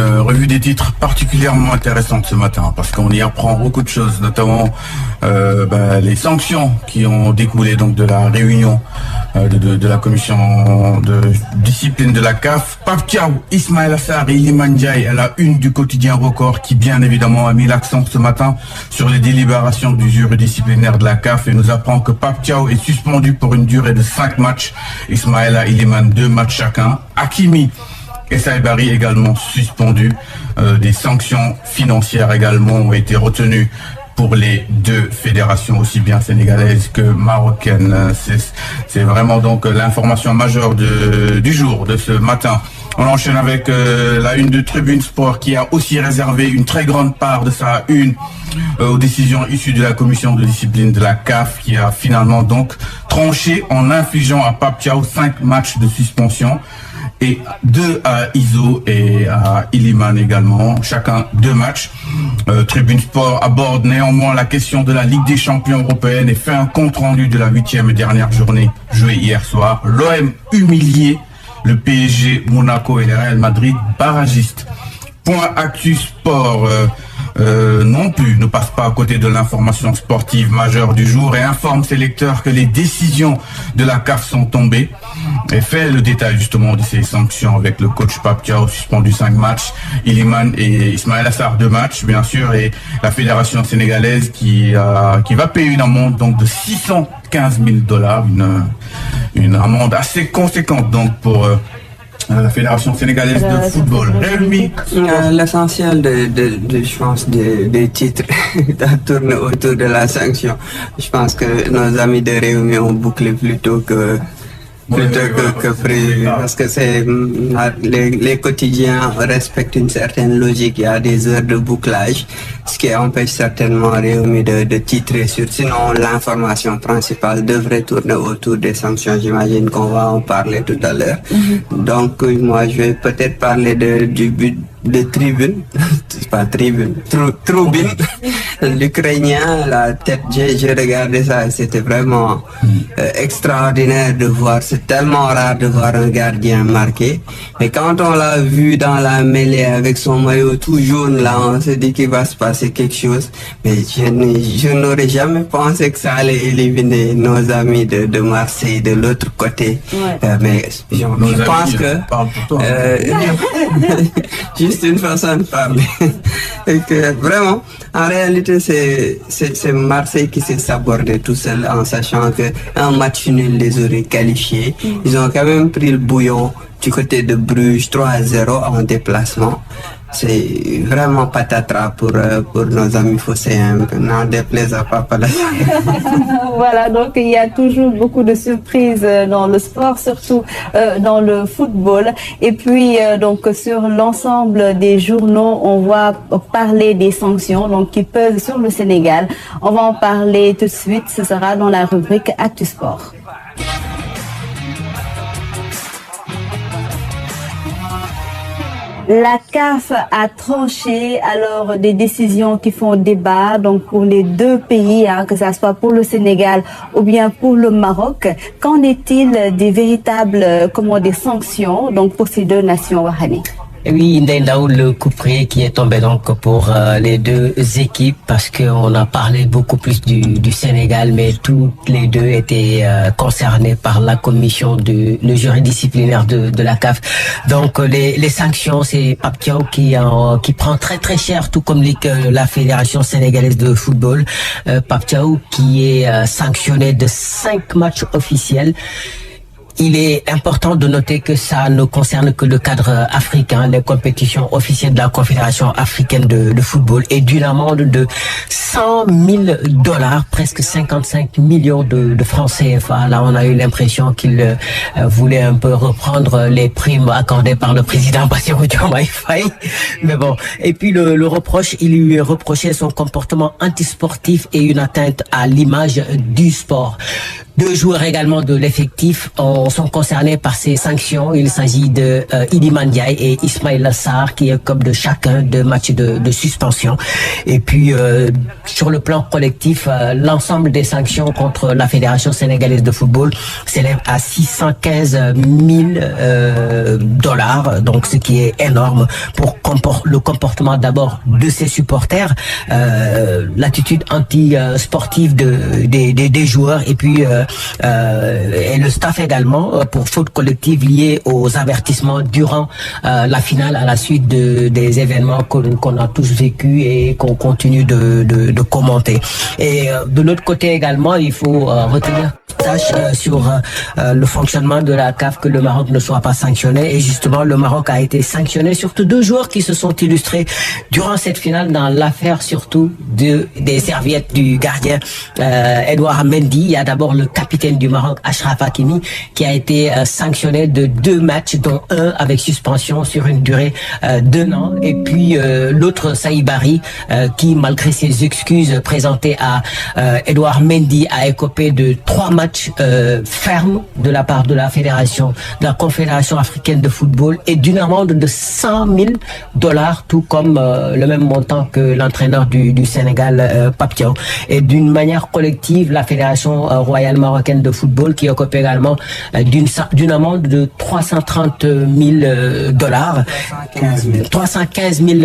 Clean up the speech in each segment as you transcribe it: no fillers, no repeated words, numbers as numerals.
revue des titres particulièrement intéressante ce matin parce qu'on y apprend beaucoup de choses, notamment les sanctions qui ont découlé donc de la réunion de la commission de discipline de la CAF. Pape Thiaw, Ismaïla Sarr et Iliman Ndiaye à la une du quotidien Record qui bien évidemment a mis l'accent ce matin sur les délibérations du jury disciplinaire de la CAF et nous apprend que Pape Thiaw est suspendu pour une durée de 5 matchs. Ismaïla, Iliman 2 matchs chacun. Hakimi et Saïbari également suspendus. Des sanctions financières également ont été retenues pour les deux fédérations, aussi bien sénégalaises que marocaines. C'est vraiment donc l'information majeure du jour, de ce matin. On enchaîne avec la une de Tribune Sport qui a aussi réservé une très grande part de sa une aux décisions issues de la commission de discipline de la CAF qui a finalement donc tranché en infligeant à Pape Thiaw 5 matchs de suspension et 2 à Iso et à Iliman également, chacun 2 matchs. Tribune Sport aborde néanmoins la question de la Ligue des champions européenne et fait un compte rendu de la 8e et dernière journée jouée hier soir. L'OM humilié, le PSG, Monaco et le Real Madrid barragistes. Point Actu Sport non plus ne passe pas à côté de l'information sportive majeure du jour et informe ses lecteurs que les décisions de la CAF sont tombées et fait le détail justement de ces sanctions avec le coach Pape Thiaw suspendu 5 matchs, Iliman et Ismaïla Sarr 2 matchs bien sûr et la fédération sénégalaise qui va payer une amende donc de $615,000, une amende assez conséquente donc pour la Fédération sénégalaise de football. L'essentiel je pense, des titres tourne autour de la sanction. Je pense que nos amis de Réumi ont bouclé plutôt que prévu, parce que c'est les quotidiens respectent une certaine logique. Il y a des heures de bouclage, ce qui empêche certainement Réumi de titrer sur. Sinon, l'information principale devrait tourner autour des sanctions. J'imagine qu'on va en parler tout à l'heure. Donc, moi, je vais peut-être parler du but de Tribune, c'est pas Tribune, Troubine, l'Ukrainien, la tête, j'ai regardé ça et c'était vraiment extraordinaire de voir, c'est tellement rare de voir un gardien marqué, mais quand on l'a vu dans la mêlée avec son maillot tout jaune là, on s'est dit qu'il va se passer quelque chose, mais je n'aurais jamais pensé que ça allait éliminer nos amis de Marseille de l'autre côté, mais je pense que juste une façon de parler et que vraiment en réalité c'est Marseille qui s'est sabordé tout seul en sachant que un match nul les aurait qualifiés. Ils ont quand même pris le bouillon du côté de Bruges 3-0 en déplacement. C'est vraiment patatras pour nos amis phocéens, n'en déplaise à Papa. Voilà, donc il y a toujours beaucoup de surprises dans le sport, surtout dans le football. Et puis donc sur l'ensemble des journaux, on va parler des sanctions donc qui pèsent sur le Sénégal. On va en parler tout de suite, ce sera dans la rubrique Actu Sport. La CAF a tranché alors des décisions qui font débat donc pour les deux pays, que ça soit pour le Sénégal ou bien pour le Maroc. Qu'en est-il des véritables des sanctions donc pour ces deux nations, Wahani? Oui, Ndaïdaou, le coup près qui est tombé donc pour les deux équipes parce qu'on a parlé beaucoup plus du Sénégal, mais toutes les deux étaient concernées par la commission le jury disciplinaire de la CAF. Donc les sanctions, c'est Pape Thiaw qui prend très très cher, tout comme la Fédération sénégalaise de football. Pape Thiaw qui est sanctionné de 5 matchs officiels. Il est important de noter que ça ne concerne que le cadre africain, les compétitions officielles de la Confédération africaine de football et d'une amende de $100,000, presque 55 millions de francs CFA. Là, on a eu l'impression qu'il voulait un peu reprendre les primes accordées par le président Bassirou Diomaye Faye. Mais bon. Et puis le reproche, il lui reprochait son comportement antisportif et une atteinte à l'image du sport. Deux joueurs également de l'effectif sont concernés par ces sanctions. Il s'agit de Iliman Ndiaye et Ismaïla Sarr qui écopent de chacun 2 matchs de suspension. Et puis sur le plan collectif, l'ensemble des sanctions contre la Fédération sénégalaise de football s'élève à 615 000 $, donc ce qui est énorme pour le comportement d'abord de ses supporters, l'attitude anti-sportive des joueurs et puis et le staff également pour faute collective liée aux avertissements durant la finale à la suite des événements qu'on a tous vécu et qu'on continue de commenter. Et de l'autre côté également, il faut retenir tâche sur le fonctionnement de la CAF que le Maroc ne soit pas sanctionné. Et justement, le Maroc a été sanctionné, surtout 2 joueurs qui se sont illustrés durant cette finale dans l'affaire surtout des serviettes du gardien Edouard Mendy. Il y a d'abord le capitaine du Maroc, Achraf Hakimi, qui a été sanctionné de 2 matchs, dont 1 avec suspension sur une durée d'1 an. Et puis l'autre, Saïbari, qui malgré ses excuses présentées à Edouard Mendy, a écopé de 3 matchs fermes de la part de la fédération, de la Confédération africaine de football et d'une amende de 100 000 $, tout comme le même montant que l'entraîneur du Sénégal, Pape Thiaw. Et d'une manière collective, la Fédération royale marocaine de football qui occupe également d'une amende de 330 000 $, 315 000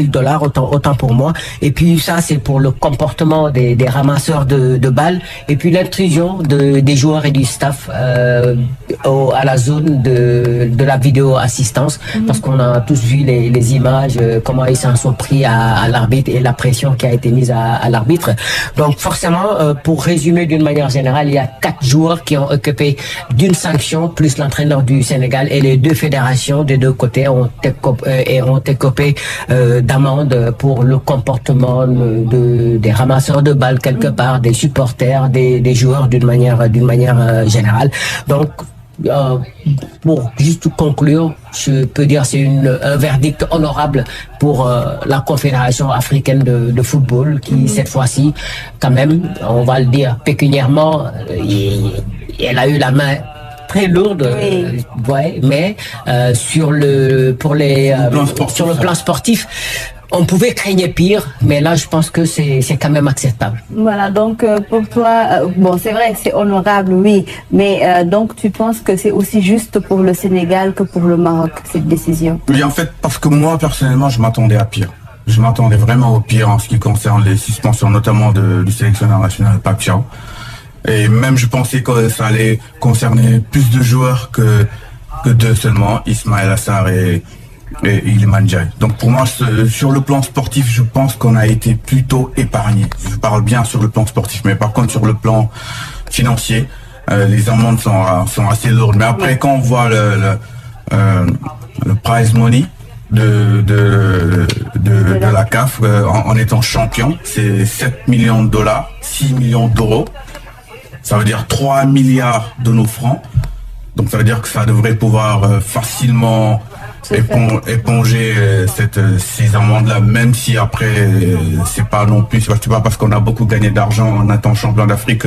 $, autant pour moi. Et puis ça, c'est pour le comportement des ramasseurs de balles et puis l'intrusion des joueurs et du staff à la zone de la vidéo assistance, parce qu'on a tous vu les images, comment ils s'en sont pris à l'arbitre et la pression qui a été mise à l'arbitre. Donc forcément, pour résumer d'une manière générale, il y a 4 joueurs qui ont occupé d'une sanction, plus l'entraîneur du Sénégal, et les 2 fédérations des 2 côtés ont écopé d'amende pour le comportement des ramasseurs de balles quelque part, des supporters, des joueurs d'une manière générale. Donc pour juste conclure, je peux dire c'est un verdict honorable pour la Confédération africaine de football qui cette fois-ci, quand même, on va le dire pécuniairement, elle a eu la main très lourde, oui. Mais sur le plan sportif, on pouvait craindre pire, mais là, je pense que c'est quand même acceptable. Voilà, donc pour toi, bon, c'est vrai que c'est honorable, oui, mais donc tu penses que c'est aussi juste pour le Sénégal que pour le Maroc, cette décision? Oui, en fait, parce que moi, personnellement, je m'attendais à pire. Je m'attendais vraiment au pire en ce qui concerne les suspensions, notamment du sélectionneur national Pape Thiaw. Et même, je pensais que ça allait concerner plus de joueurs que 2 seulement, Ismaïla Sarr et Iliman Ndiaye. Donc pour moi, sur le plan sportif, je pense qu'on a été plutôt épargné. Je parle bien sur le plan sportif, mais par contre sur le plan financier, les amendes sont assez lourdes. Mais après, quand on voit le prize money de la CAF en étant champion, c'est 7 millions de $, 6 millions d'euros. Ça veut dire 3 milliards de nos francs. Donc ça veut dire que ça devrait pouvoir facilement éponger ces amendes-là, même si après c'est pas non plus, c'est pas parce qu'on a beaucoup gagné d'argent en étant champion d'Afrique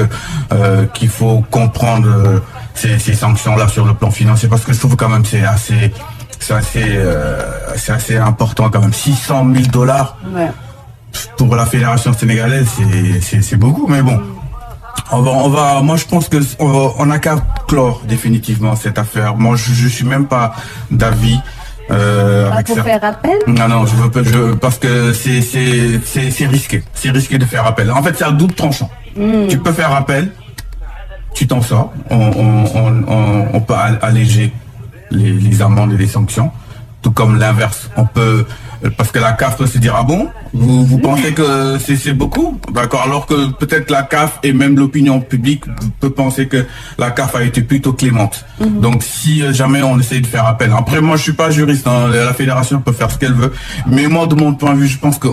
qu'il faut comprendre ces sanctions-là sur le plan financier, parce que je trouve quand même c'est assez important quand même. 600 000 $, ouais. Pour la fédération sénégalaise, c'est beaucoup, mais bon. Moi je pense que on a qu'à clore définitivement cette affaire. Moi je suis même pas d'avis. Pour faire appel? Non, parce que c'est risqué. C'est risqué de faire appel. En fait, c'est à double tranchant. Tu peux faire appel, tu t'en sors. On peut alléger les amendes et les sanctions. Tout comme l'inverse. On peut, parce que la CAF peut se dire, ah bon, vous pensez que c'est beaucoup? D'accord, alors que peut-être la CAF et même l'opinion publique peut penser que la CAF a été plutôt clémente. Donc si jamais on essaye de faire appel. Après, moi je suis pas juriste, hein, la fédération peut faire ce qu'elle veut. Mais moi, de mon point de vue, je pense que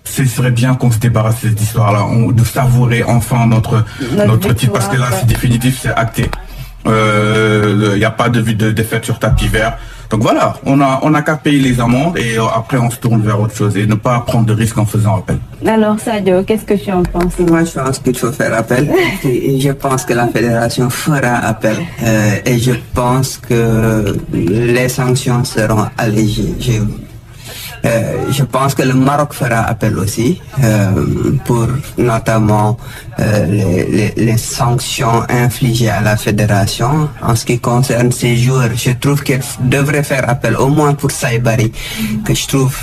ce serait bien qu'on se débarrasse de cette histoire-là, de savourer enfin notre titre, parce que là c'est définitif, c'est acté. Il n'y a pas de défaite sur tapis vert. Donc voilà, on a qu'à payer les amendes et après on se tourne vers autre chose et ne pas prendre de risques en faisant appel. Alors Sadio, qu'est-ce que tu en penses? Moi, je pense qu'il faut faire appel et je pense que la fédération fera appel et je pense que les sanctions seront allégées. Je pense que le Maroc fera appel aussi pour notamment les sanctions infligées à la fédération. En ce qui concerne ces joueurs, je trouve qu'elle devrait faire appel au moins pour Saibari, que je trouve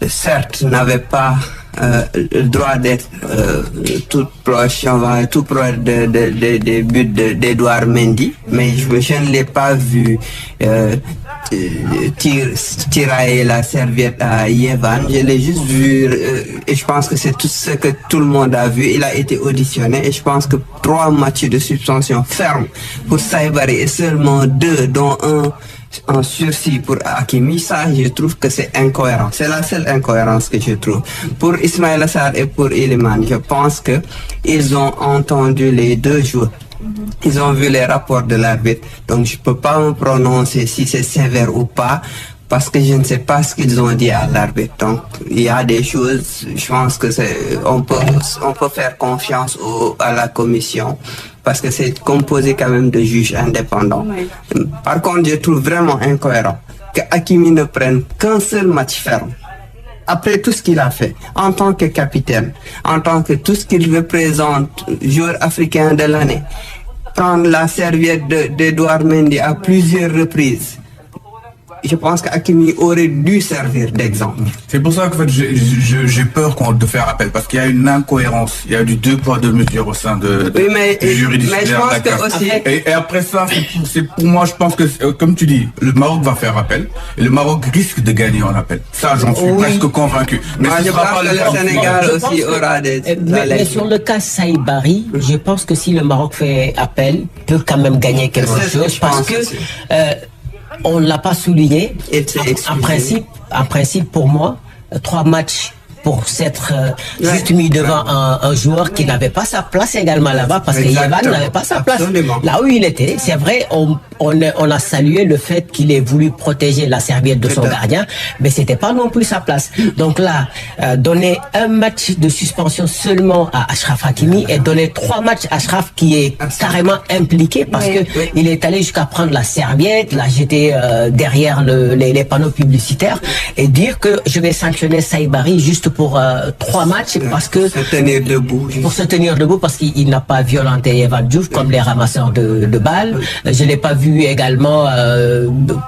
certes n'avait pas le droit d'être tout proche des buts d'Edouard Mendy, mais je ne l'ai pas vu tirailler la serviette à Yevan. Je l'ai juste vu et je pense que c'est tout ce que tout le monde a vu. Il a été auditionné et je pense que 3 matchs de suspension ferme pour Saibari et seulement 2 dont un en sursis pour Hakimi, ça je trouve que c'est incohérent. C'est la seule incohérence que je trouve. Pour Ismaïla Sarr et pour Iliman, je pense que ils ont entendu les 2 joueurs. Ils ont vu les rapports de l'arbitre. Donc je peux pas me prononcer si c'est sévère ou pas, parce que je ne sais pas ce qu'ils ont dit à l'arbitre. Donc il y a des choses, je pense que on peut faire confiance à la commission, parce que c'est composé quand même de juges indépendants. Oui. Par contre, je trouve vraiment incohérent que Hakimi ne prenne qu'un seul match ferme. Après tout ce qu'il a fait, en tant que capitaine, en tant que tout ce qu'il représente, joueur africain de l'année, prendre la serviette d'Edouard Mendy à plusieurs reprises. Je pense qu'Hakimi aurait dû servir d'exemple. C'est pour ça que en fait, j'ai peur de faire appel, parce qu'il y a une incohérence, il y a du 2 poids 2 mesures au sein du juridictionnaire. Mais je pense que aussi... Et après ça, c'est pour moi, je pense que, comme tu dis, le Maroc va faire appel, et le Maroc risque de gagner en appel. Ça, j'en suis presque convaincu. Mais je pense que le Sénégal aussi aura des... Mais sur le cas Saibari, je pense que si le Maroc fait appel, peut quand même gagner quelque chose, parce que... on ne l'a pas souligné. En principe, pour moi, 3 matchs pour s'être juste mis devant un joueur qui n'avait pas sa place également là-bas, parce que Yevan n'avait pas sa place. Là où il était, c'est vrai, on a salué le fait qu'il ait voulu protéger la serviette de son gardien, mais c'était pas non plus sa place. Donc là, donner un match de suspension seulement à Achraf Hakimi et donner 3 matchs à Achraf qui est carrément impliqué, parce que il est allé jusqu'à prendre la serviette, la jeter derrière les panneaux publicitaires et dire que je vais sanctionner Saibari juste pour 3 matchs, parce que pour se tenir debout, parce qu'il n'a pas violenté Evan Diouf comme les ramasseurs de balles. Je l'ai pas vu également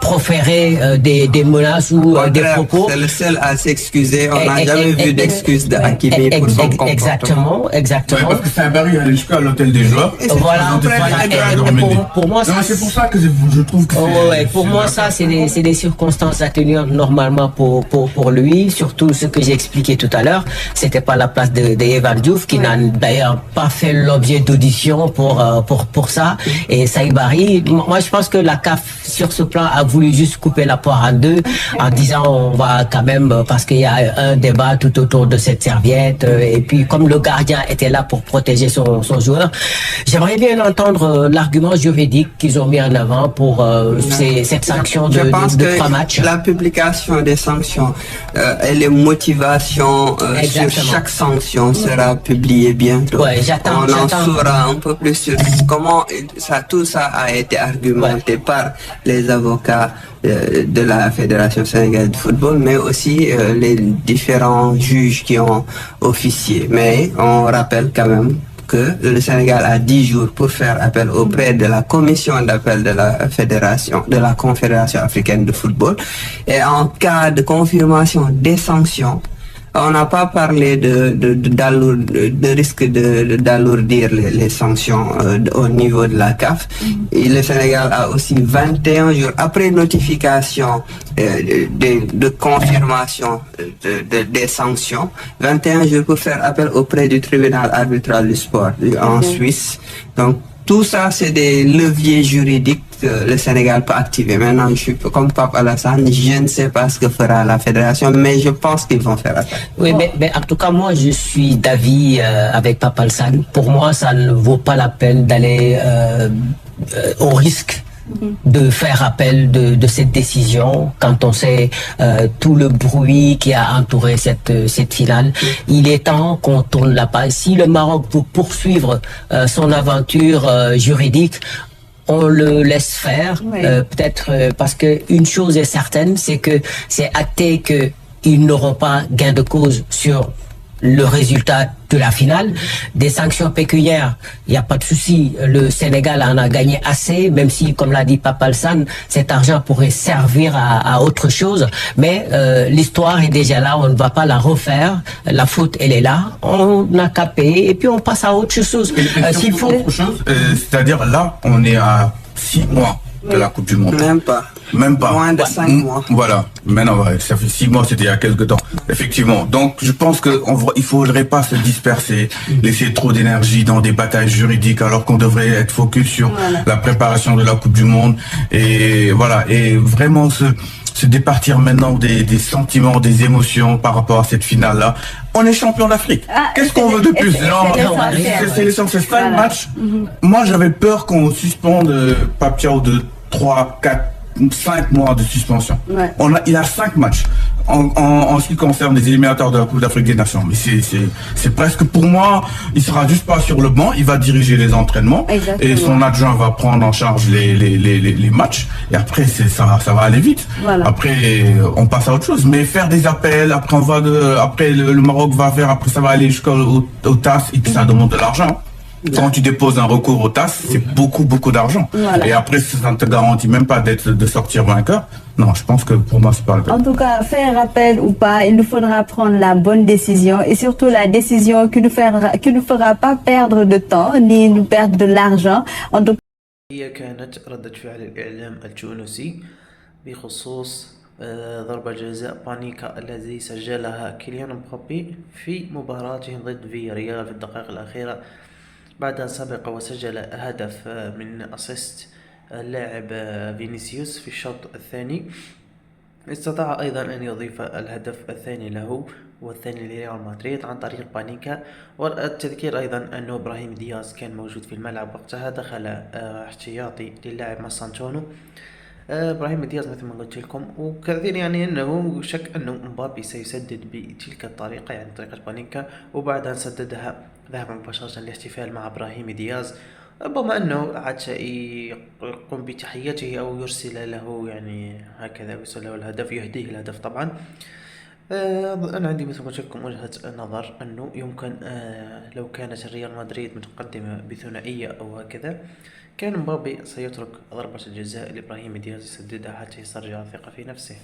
proférer des menaces ou des propos. C'est le seul à s'excuser. On n'a jamais vu d'excuses de Hakimi pour son comportement. Exactement. Parce que Saibari allait jusqu'à l'hôtel des joueurs. Voilà. Pour moi, c'est pour ça que je trouve que pour moi, ça, c'est des circonstances atténuantes normalement pour lui, surtout ce que j'ai expliqué tout à l'heure. C'était pas la place de Evan Diouf, qui n'a d'ailleurs pas fait l'objet d'audition pour ça. Et Saibari, moi je pense que la CAF sur ce plan a voulu juste couper la poire en 2 en disant on va quand même, parce qu'il y a un débat tout autour de cette serviette, et puis comme le gardien était là pour protéger son joueur, j'aimerais bien entendre l'argument juridique qu'ils ont mis en avant pour cette sanction de 3 matchs. La publication des sanctions et les motivations sur chaque sanction sera publiée bientôt. On en saura un peu plus sur comment tout ça a été argumenté par les avocats de la Fédération sénégalaise de football, mais aussi les différents juges qui ont officié. Mais on rappelle quand même que le Sénégal a 10 jours pour faire appel auprès de la commission d'appel de la fédération, de la Confédération africaine de football. Et en cas de confirmation des sanctions, on n'a pas parlé de risque d'alourdir les sanctions au niveau de la CAF. Et le Sénégal a aussi 21 jours après notification de confirmation des sanctions, 21 jours pour faire appel auprès du tribunal arbitral du sport en Suisse. Donc tout ça, c'est des leviers juridiques que le Sénégal peut activer. Maintenant, je suis comme Pape Alassane, je ne sais pas ce que fera la fédération, mais je pense qu'ils vont faire appel. Oui, mais en tout cas, moi, je suis d'avis avec Pape Alassane. Pour moi, ça ne vaut pas la peine d'aller au risque de faire appel de cette décision quand on sait tout le bruit qui a entouré cette finale. Il est temps qu'on tourne la page. Si le Maroc veut poursuivre son aventure juridique, on le laisse faire, Oui. peut-être parce que une chose est certaine, c'est que c'est acté que ils n'auront pas gain de cause sur le résultat de la finale. Des sanctions pécuniaires, il n'y a pas de souci. Le Sénégal en a gagné assez, même si, comme l'a dit Papa Alsan, cet argent pourrait servir à autre chose. Mais l'histoire est déjà là, on ne va pas la refaire. La faute, elle est là. On a qu'à payer et puis on passe à autre chose. S'il faut... autre chose, c'est-à-dire là, on est à 6 mois de la Coupe du Monde. Même pas. Même pas. Moins de 5 mois. Voilà. Maintenant, ouais, ça fait 6 mois, c'était il y a quelques temps. Effectivement. Donc, je pense il faudrait pas se disperser, laisser trop d'énergie dans des batailles juridiques, alors qu'on devrait être focus sur la préparation de la Coupe du Monde. Et voilà. Et vraiment se départir maintenant des sentiments, des émotions par rapport à cette finale-là. On est champion d'Afrique. Qu'est-ce qu'on veut de plus? C'est l'essentiel. C'est pas le match. Moi, j'avais peur qu'on suspende Papiao de 3, 4, 5 mois de suspension. Ouais. Il a 5 matchs en ce qui concerne les éliminatoires de la Coupe d'Afrique des Nations. Mais c'est presque, pour moi, il sera juste pas sur le banc, il va diriger les entraînements. Exactement. Et son adjoint va prendre en charge les matchs. Et après, ça va aller vite. Voilà. Après, on passe à autre chose. Mais faire des appels, après après le Maroc va faire, après ça va aller jusqu'au TAS et puis ça demande de l'argent. Quand tu déposes un recours au TAS, c'est beaucoup d'argent. Voilà. Et après, ça ne te garantit même pas de sortir vainqueur. Non, je pense que pour moi, c'est pas le cas. En tout cas, faire appel ou pas, il nous faudra prendre la bonne décision et surtout la décision qui nous fera pas perdre de temps ni nous perdre de l'argent. En tout هي كانت ردة فعل الإعلام التونسي بخصوص ضربة جزاء بانيكا الذي سجلها كيليان مبابي في مباراته ضد فياريال في الدقائق الأخيرة بعد أن سبق وسجل هدف من أسيست اللاعب فينيسيوس في الشوط الثاني. استطاع أيضا أن يضيف الهدف الثاني له والثاني لريال مدريد عن طريق بانيكا. والتذكير أيضا أن إبراهيم دياز كان موجود في الملعب وقتها، دخل احتياطي للاعب ماسانتونو. إبراهيم دياز مثل ما قلت لكم، وكثير يعني أنه شك أنه مبابي سيسدد بتلك الطريقة، يعني طريقة بانيكا، وبعد أن سددها ذهب مباشرة للاحتفال مع إبراهيم دياز. ربما أنه عاد يقوم بتحيته أو يرسل له يعني هكذا، يرسل له الهدف، يهديه الهدف طبعا. أنا عندي مثل ما قلت لكم وجهة نظر أنه يمكن لو كانت الريال مدريد متقدمة بثنائية أو هكذا، كان مبابي سيترك ضربة الجزاء لإبراهيم دياز يسددها حتى يسترجع الثقة في نفسه.